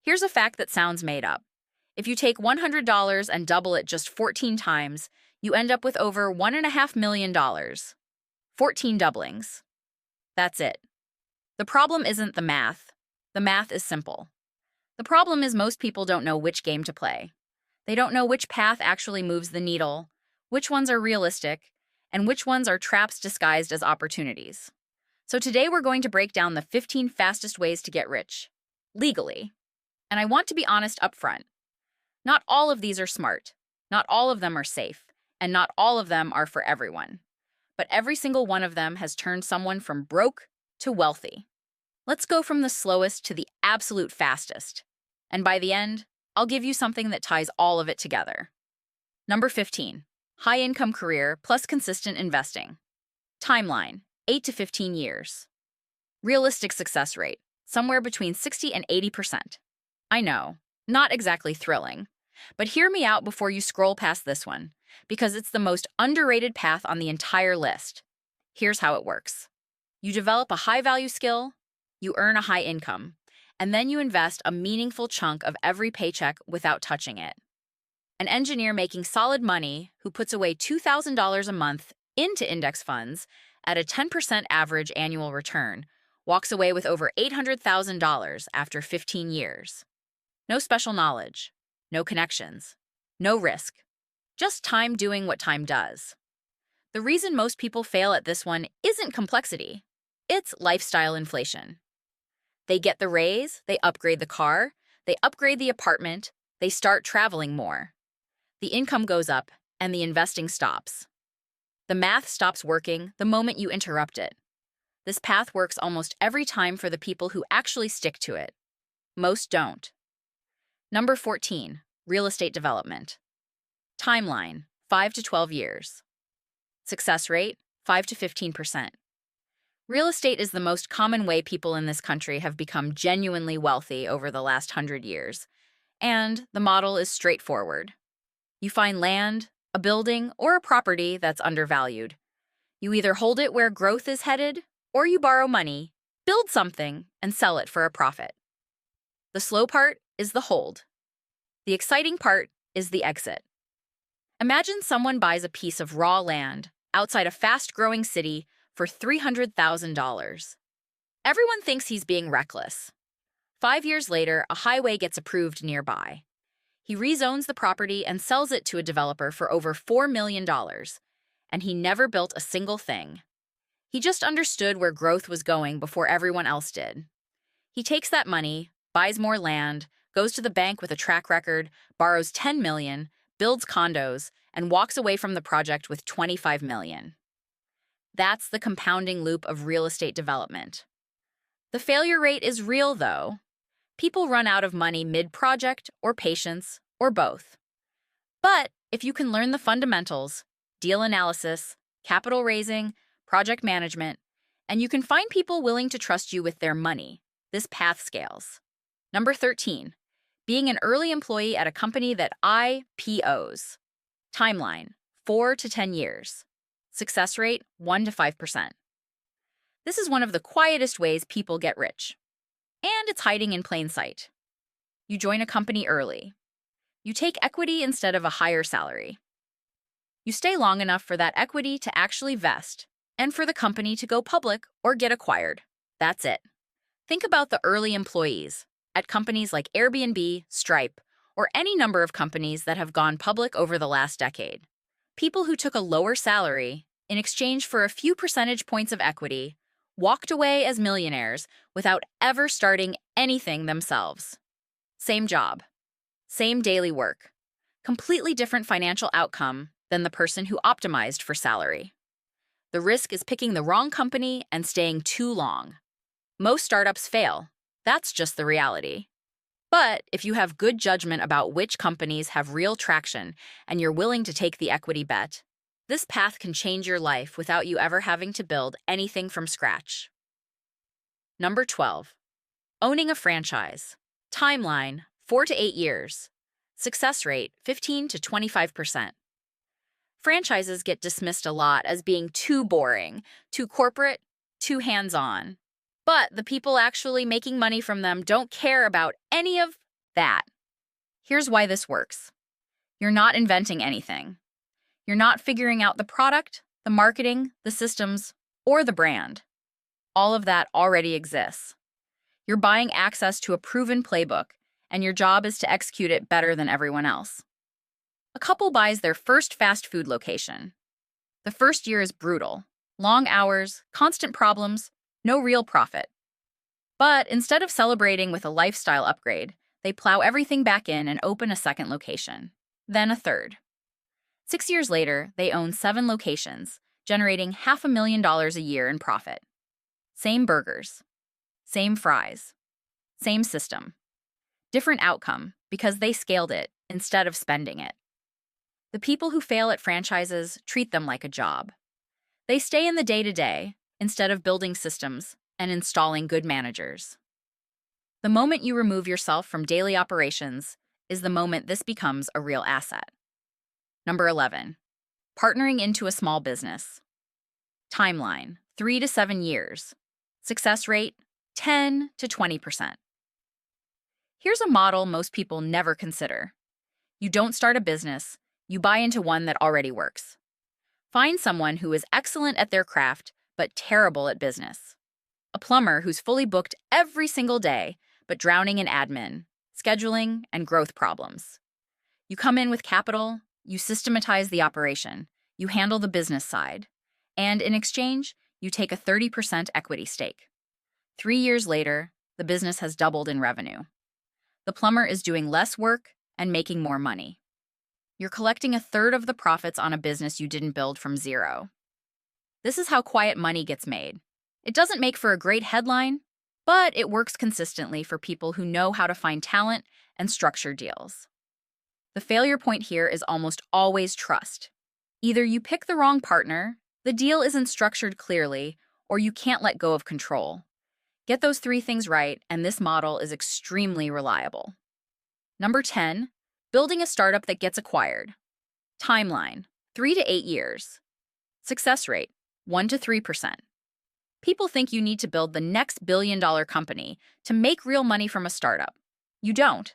Here's a fact that sounds made up. If you take $100 and double it just 14 times, you end up with over $1.5 million. 14 doublings. That's it. The problem isn't the math. The math is simple. The problem is most people don't know which game to play. They don't know which path actually moves the needle, which ones are realistic, and which ones are traps disguised as opportunities. So today we're going to break down the 15 fastest ways to get rich, legally. And I want to be honest up front. Not all of these are smart, not all of them are safe, and not all of them are for everyone. But every single one of them has turned someone from broke to wealthy. Let's go from the slowest to the absolute fastest. And by the end, I'll give you something that ties all of it together. Number 15. High-income career plus consistent investing. Timeline, 8 to 15 years. Realistic success rate, somewhere between 60 and 80%. I know, not exactly thrilling. But hear me out before you scroll past this one, because it's the most underrated path on the entire list. Here's how it works. You develop a high-value skill, you earn a high income, and then you invest a meaningful chunk of every paycheck without touching it. An engineer making solid money who puts away $2,000 a month into index funds at a 10% average annual return walks away with over $800,000 after 15 years. No special knowledge, no connections, no risk, just time doing what time does. The reason most people fail at this one isn't complexity, it's lifestyle inflation. They get the raise, they upgrade the car, they upgrade the apartment, they start traveling more. The income goes up, and the investing stops. The math stops working the moment you interrupt it. This path works almost every time for the people who actually stick to it. Most don't. Number 14. Real estate development. Timeline, 5 to 12 years. Success rate, 5 to 15%. Real estate is the most common way people in this country have become genuinely wealthy over the last 100 years, and the model is straightforward. You find land, a building, or a property that's undervalued. You either hold it where growth is headed, or you borrow money, build something, and sell it for a profit. The slow part is the hold. The exciting part is the exit. Imagine someone buys a piece of raw land outside a fast-growing city for $300,000. Everyone thinks he's being reckless. 5 years later, a highway gets approved nearby. He rezones the property and sells it to a developer for over $4 million, and he never built a single thing. He just understood where growth was going before everyone else did. He takes that money, buys more land, goes to the bank with a track record, borrows $10 million, builds condos, and walks away from the project with $25 million. That's the compounding loop of real estate development. The failure rate is real, though. People run out of money mid-project or patience or both. But if you can learn the fundamentals, deal analysis, capital raising, project management, and you can find people willing to trust you with their money, this path scales. Number 13. Being an early employee at a company that IPOs. Timeline, 4 to 10 years. Success rate, 1 to 5%. This is one of the quietest ways people get rich. And it's hiding in plain sight. You join a company early. You take equity instead of a higher salary. You stay long enough for that equity to actually vest, and for the company to go public or get acquired. That's it. Think about the early employees at companies like Airbnb, Stripe, or any number of companies that have gone public over the last decade. People who took a lower salary in exchange for a few percentage points of equity walked away as millionaires without ever starting anything themselves. Same job, same daily work, completely different financial outcome than the person who optimized for salary. The risk is picking the wrong company and staying too long. Most startups fail. That's just the reality. But if you have good judgment about which companies have real traction and you're willing to take the equity bet, this path can change your life without you ever having to build anything from scratch. Number 12. Owning a franchise. Timeline, 4 to 8 years. Success rate, 15 to 25%. Franchises get dismissed a lot as being too boring, too corporate, too hands-on. But the people actually making money from them don't care about any of that. Here's why this works. You're not inventing anything. You're not figuring out the product, the marketing, the systems, or the brand. All of that already exists. You're buying access to a proven playbook, and your job is to execute it better than everyone else. A couple buys their first fast food location. The first year is brutal. Long hours, constant problems, no real profit. But instead of celebrating with a lifestyle upgrade, they plow everything back in and open a second location, then a third. 6 years later, they own 7 locations, generating $500,000 a year in profit. Same burgers, same fries, same system. Different outcome because they scaled it instead of spending it. The people who fail at franchises treat them like a job. They stay in the day-to-day instead of building systems and installing good managers. The moment you remove yourself from daily operations is the moment this becomes a real asset. Number 11, partnering into a small business. Timeline, 3 to 7 years. Success rate, 10 to 20%. Here's a model most people never consider. You don't start a business, you buy into one that already works. Find someone who is excellent at their craft but terrible at business. A plumber who's fully booked every single day but drowning in admin, scheduling, and growth problems. You come in with capital, you systematize the operation, you handle the business side, and in exchange, you take a 30% equity stake. 3 years later, the business has doubled in revenue. The plumber is doing less work and making more money. You're collecting a third of the profits on a business you didn't build from zero. This is how quiet money gets made. It doesn't make for a great headline, but it works consistently for people who know how to find talent and structure deals. The failure point here is almost always trust. Either you pick the wrong partner, the deal isn't structured clearly, or you can't let go of control. Get those 3 things right, and this model is extremely reliable. Number 10, building a startup that gets acquired. Timeline, 3 to 8 years. Success rate, 1 to 3%. People think you need to build the next billion-dollar company to make real money from a startup. You don't.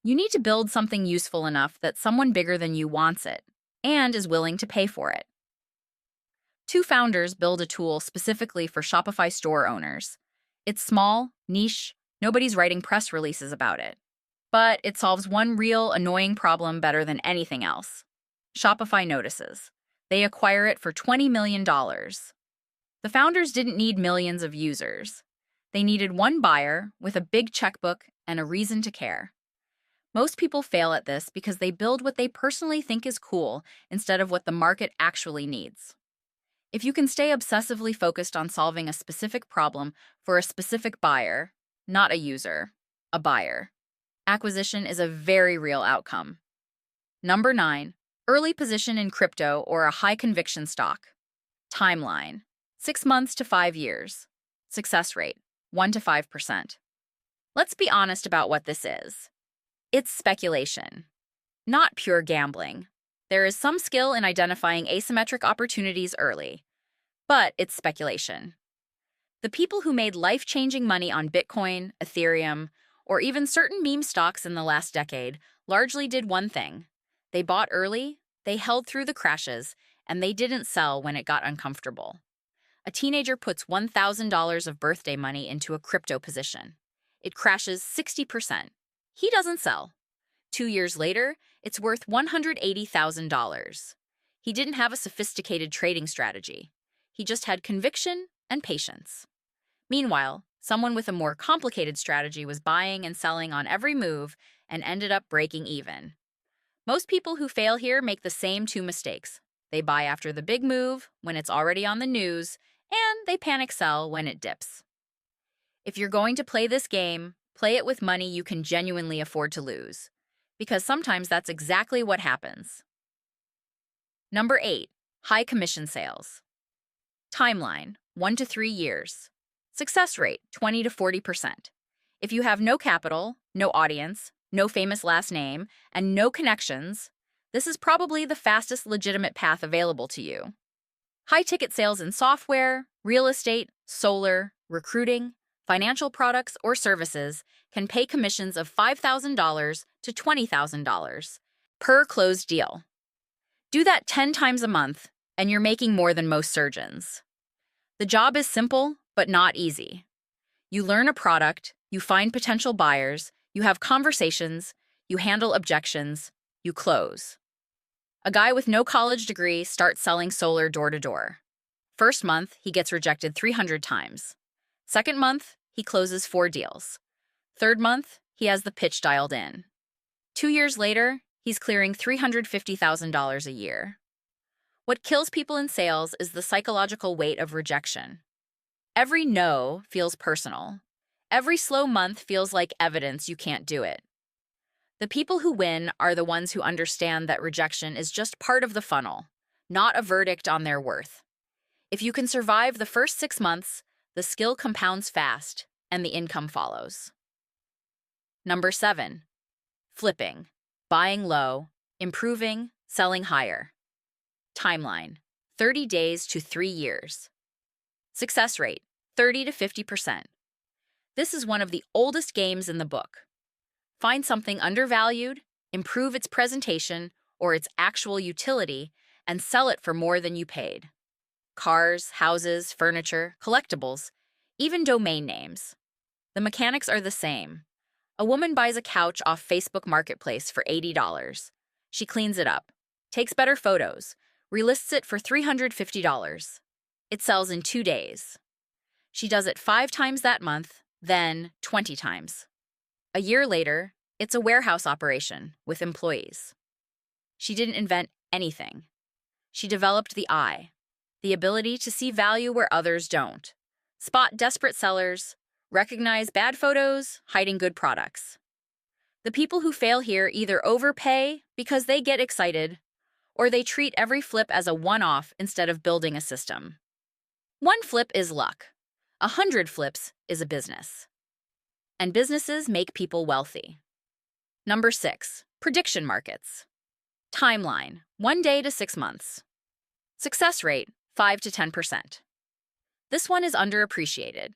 You need to build something useful enough that someone bigger than you wants it and is willing to pay for it. 2 founders build a tool specifically for Shopify store owners. It's small, niche, nobody's writing press releases about it. But it solves one real, annoying problem better than anything else. Shopify notices. They acquire it for $20 million. The founders didn't need millions of users. They needed one buyer with a big checkbook and a reason to care. Most people fail at this because they build what they personally think is cool instead of what the market actually needs. If you can stay obsessively focused on solving a specific problem for a specific buyer, not a user, a buyer, acquisition is a very real outcome. Number 9, early position in crypto or a high-conviction stock. Timeline, 6 months to 5 years. Success rate, 1 to 5%. Let's be honest about what this is. It's speculation, not pure gambling. There is some skill in identifying asymmetric opportunities early, but it's speculation. The people who made life-changing money on Bitcoin, Ethereum, or even certain meme stocks in the last decade largely did one thing. They bought early, they held through the crashes, and they didn't sell when it got uncomfortable. A teenager puts $1,000 of birthday money into a crypto position. It crashes 60%. He doesn't sell. 2 years later, it's worth $180,000. He didn't have a sophisticated trading strategy. He just had conviction and patience. Meanwhile, someone with a more complicated strategy was buying and selling on every move and ended up breaking even. Most people who fail here make the same 2 mistakes. They buy after the big move when it's already on the news, and they panic sell when it dips. If you're going to play this game, play it with money you can genuinely afford to lose, because sometimes that's exactly what happens. Number 8, high commission sales. Timeline, 1 to 3 years. Success rate, 20 to 40%. If you have no capital, no audience, no famous last name, and no connections, this is probably the fastest legitimate path available to you. High-ticket sales in software, real estate, solar, recruiting, Financial products or services can pay commissions of $5,000 to $20,000 per closed deal. Do that 10 times a month, and you're making more than most surgeons. The job is simple, but not easy. You learn a product, you find potential buyers, you have conversations, you handle objections, you close. A guy with no college degree starts selling solar door to door. First month, he gets rejected 300 times. Second month, he closes 4 deals. Third month, he has the pitch dialed in. 2 years later, he's clearing $350,000 a year. What kills people in sales is the psychological weight of rejection. Every no feels personal. Every slow month feels like evidence you can't do it. The people who win are the ones who understand that rejection is just part of the funnel, not a verdict on their worth. If you can survive the first 6 months, the skill compounds fast, and the income follows. Number 7. Flipping. Buying low, improving, selling higher. Timeline. 30 days to 3 years. Success rate. 30 to 50%. This is one of the oldest games in the book. Find something undervalued, improve its presentation or its actual utility, and sell it for more than you paid. Cars, houses, furniture, collectibles, even domain names. The mechanics are the same. A woman buys a couch off Facebook Marketplace for $80. She cleans it up, takes better photos, relists it for $350. It sells in 2 days. She does it 5 times that month, then 20 times. A year later, it's a warehouse operation with employees. She didn't invent anything. She developed the eye, the ability to see value where others don't, spot desperate sellers, recognize bad photos, hiding good products. The people who fail here either overpay because they get excited, or they treat every flip as a one-off instead of building a system. 1 flip is luck. 100 flips is a business. And businesses make people wealthy. Number 6. Prediction markets. Timeline. 1 day to 6 months. Success rate. 5 to 10%. This one is underappreciated.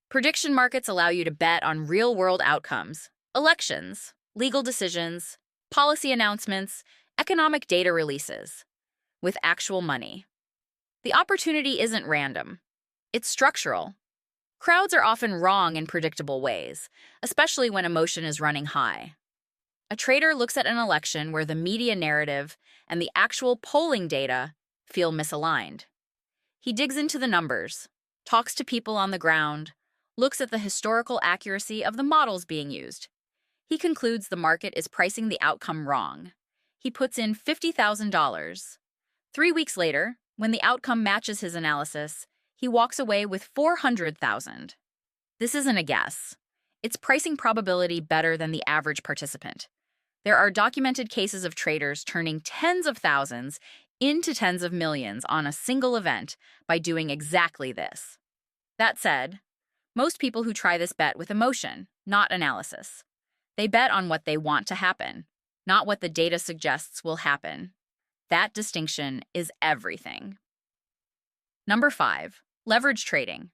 Prediction markets allow you to bet on real-world outcomes, elections, legal decisions, policy announcements, economic data releases, with actual money. The opportunity isn't random. It's structural. Crowds are often wrong in predictable ways, especially when emotion is running high. A trader looks at an election where the media narrative and the actual polling data feel misaligned. He digs into the numbers, talks to people on the ground, looks at the historical accuracy of the models being used. He concludes the market is pricing the outcome wrong. He puts in $50,000. 3 weeks later, when the outcome matches his analysis, he walks away with $400,000. This isn't a guess. It's pricing probability better than the average participant. There are documented cases of traders turning tens of thousands into tens of millions on a single event by doing exactly this. That said, most people who try this bet with emotion, not analysis. They bet on what they want to happen, not what the data suggests will happen. That distinction is everything. Number 5. Leverage trading.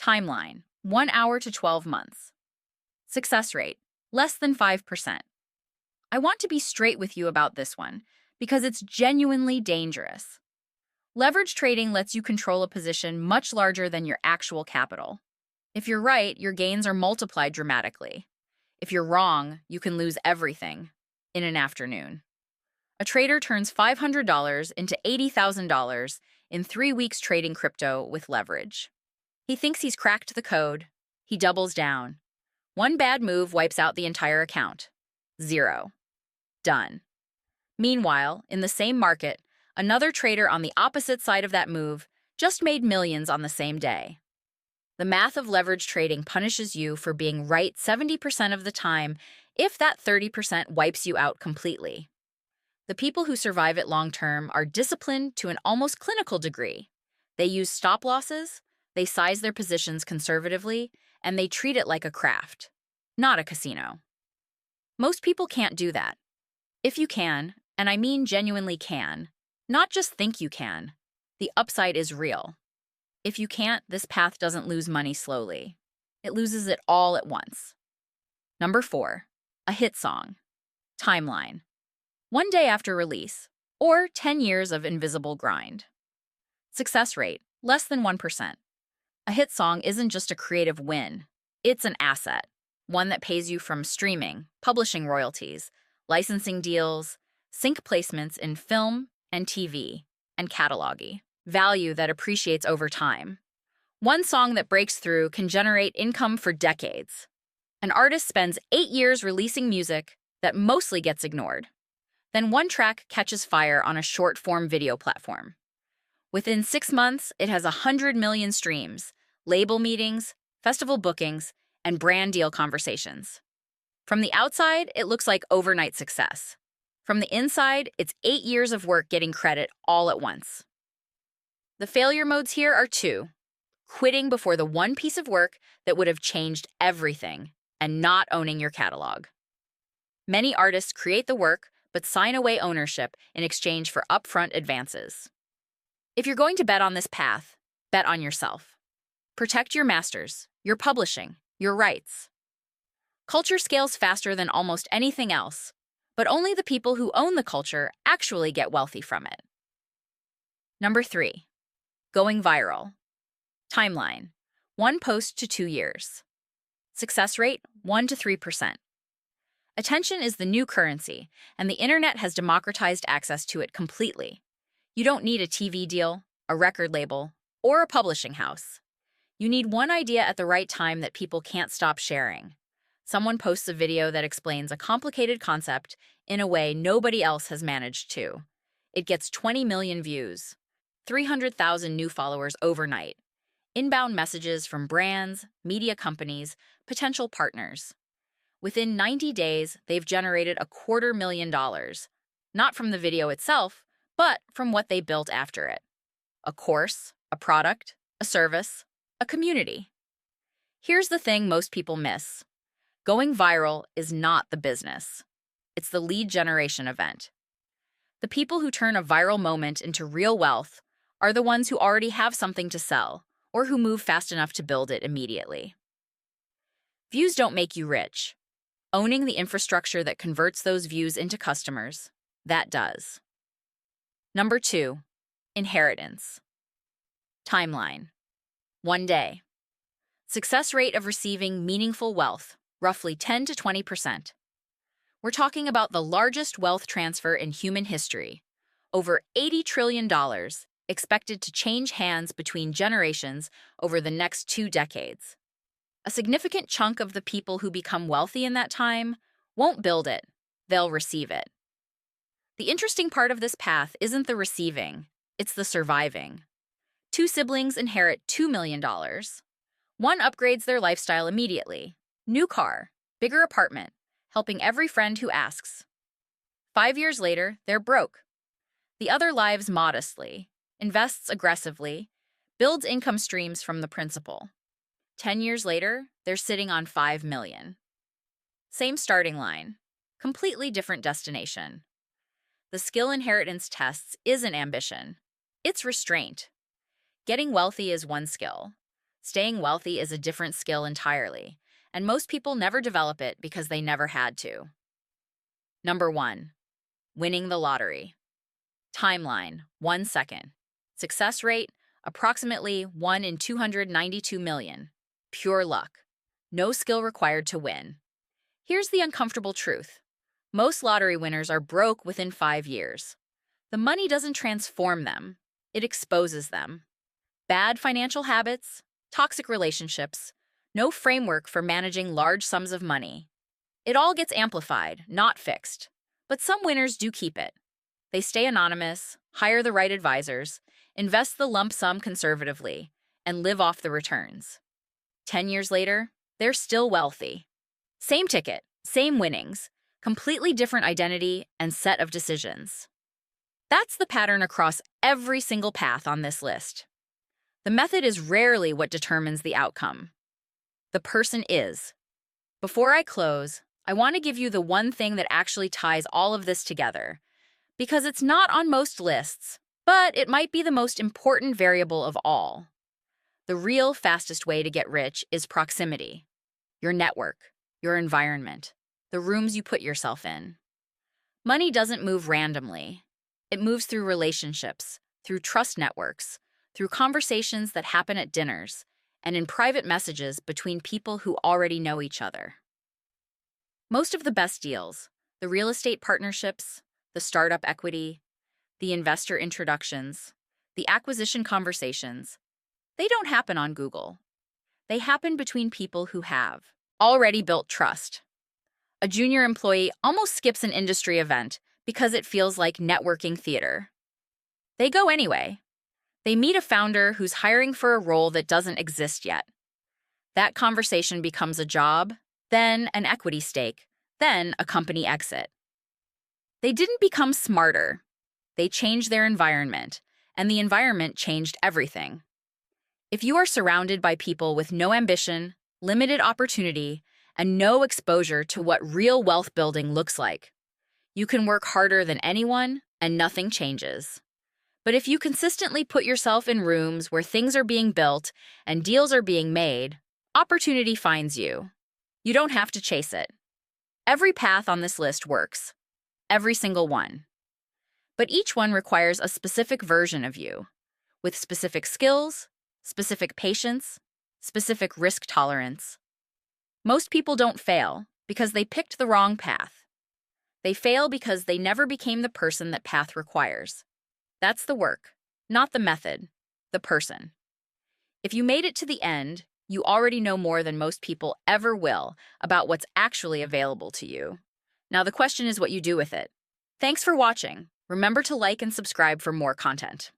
Timeline. 1 hour to 12 months. Success rate. Less than 5%. I want to be straight with you about this one because it's genuinely dangerous. Leverage trading lets you control a position much larger than your actual capital. If you're right, your gains are multiplied dramatically. If you're wrong, you can lose everything in an afternoon. A trader turns $500 into $80,000 in 3 weeks trading crypto with leverage. He thinks he's cracked the code. He doubles down. One bad move wipes out the entire account. 0. Done. Meanwhile, in the same market, another trader on the opposite side of that move just made millions on the same day. The math of leverage trading punishes you for being right 70% of the time if that 30% wipes you out completely. The people who survive it long-term are disciplined to an almost clinical degree. They use stop losses, they size their positions conservatively, and they treat it like a craft, not a casino. Most people can't do that. If you can, and I mean genuinely can, not just think you can, the upside is real. If you can't, this path doesn't lose money slowly. It loses it all at once. Number 4. A hit song. Timeline. One day after release, or 10 years of invisible grind. Success rate, less than 1%. A hit song isn't just a creative win, it's an asset, one that pays you from streaming, publishing royalties, licensing deals, sync placements in film and TV, and cataloging. Value that appreciates over time. One song that breaks through can generate income for decades. An artist spends 8 years releasing music that mostly gets ignored. Then one track catches fire on a short-form video platform. Within 6 months, it has 100 million streams, label meetings, festival bookings, and brand deal conversations. From the outside, it looks like overnight success. From the inside, it's 8 years of work getting credit all at once. The failure modes here are 2. Quitting before the one piece of work that would have changed everything, and not owning your catalog. Many artists create the work, but sign away ownership in exchange for upfront advances. If you're going to bet on this path, bet on yourself. Protect your masters, your publishing, your rights. Culture scales faster than almost anything else, but only the people who own the culture actually get wealthy from it. Number 3. Going viral. Timeline. 1 post to 2 years. Success rate, 1 to 3%. Attention is the new currency, and the internet has democratized access to it completely. You don't need a TV deal, a record label, or a publishing house. You need one idea at the right time that people can't stop sharing. Someone posts a video that explains a complicated concept in a way nobody else has managed to. It gets 20 million views, 300,000 new followers overnight, inbound messages from brands, media companies, potential partners. Within 90 days, they've generated $250,000, not from the video itself, but from what they built after it. A course, a product, a service, a community. Here's the thing most people miss. Going viral is not the business. It's the lead generation event. The people who turn a viral moment into real wealth are the ones who already have something to sell, or who move fast enough to build it immediately. Views don't make you rich. Owning the infrastructure that converts those views into customers, that does. Number 2. Inheritance. Timeline. 1 day. Success rate of receiving meaningful wealth, roughly 10 to 20%. We're talking about the largest wealth transfer in human history, over $80 trillion, expected to change hands between generations over the next 2 decades. A significant chunk of the people who become wealthy in that time won't build it, they'll receive it. The interesting part of this path isn't the receiving, it's the surviving. 2 siblings inherit $2 million. One upgrades their lifestyle immediately. New car, bigger apartment, helping every friend who asks. 5 years later, they're broke. The other lives modestly, invests aggressively, builds income streams from the principal. 10 years later, they're sitting on $5 million. Same starting line, completely different destination. The skill inheritance tests isn't ambition, it's restraint. Getting wealthy is one skill. Staying wealthy is a different skill entirely, and most people never develop it because they never had to. Number 1. Winning the lottery. Timeline, 1 second. Success rate, approximately 1 in 292 million. Pure luck. No skill required to win. Here's the uncomfortable truth. Most lottery winners are broke within 5 years. The money doesn't transform them, it exposes them. Bad financial habits, toxic relationships, no framework for managing large sums of money. It all gets amplified, not fixed. But some winners do keep it. They stay anonymous, hire the right advisors, invest the lump sum conservatively, and live off the returns. 10 years later, they're still wealthy. Same ticket, same winnings, completely different identity and set of decisions. That's the pattern across every single path on this list. The method is rarely what determines the outcome. The person is. Before I close, I want to give you the one thing that actually ties all of this together, because it's not on most lists, but it might be the most important variable of all. The real fastest way to get rich is proximity. Your network, your environment, the rooms you put yourself in. Money doesn't move randomly. It moves through relationships, through trust networks, through conversations that happen at dinners, and in private messages between people who already know each other. Most of the best deals, the real estate partnerships, the startup equity, the investor introductions, the acquisition conversations, they don't happen on Google. They happen between people who have already built trust. A junior employee almost skips an industry event because it feels like networking theater. They go anyway. They meet a founder who's hiring for a role that doesn't exist yet. That conversation becomes a job, then an equity stake, then a company exit. They didn't become smarter. They changed their environment, and the environment changed everything. If you are surrounded by people with no ambition, limited opportunity, and no exposure to what real wealth building looks like, you can work harder than anyone and nothing changes. But if you consistently put yourself in rooms where things are being built and deals are being made, opportunity finds you. You don't have to chase it. Every path on this list works. Every single one. But each one requires a specific version of you, with specific skills, specific patience, specific risk tolerance. Most people don't fail because they picked the wrong path. They fail because they never became the person that path requires. That's the work, not the method, the person. If you made it to the end, you already know more than most people ever will about what's actually available to you. Now the question is what you do with it. Thanks for watching. Remember to like and subscribe for more content.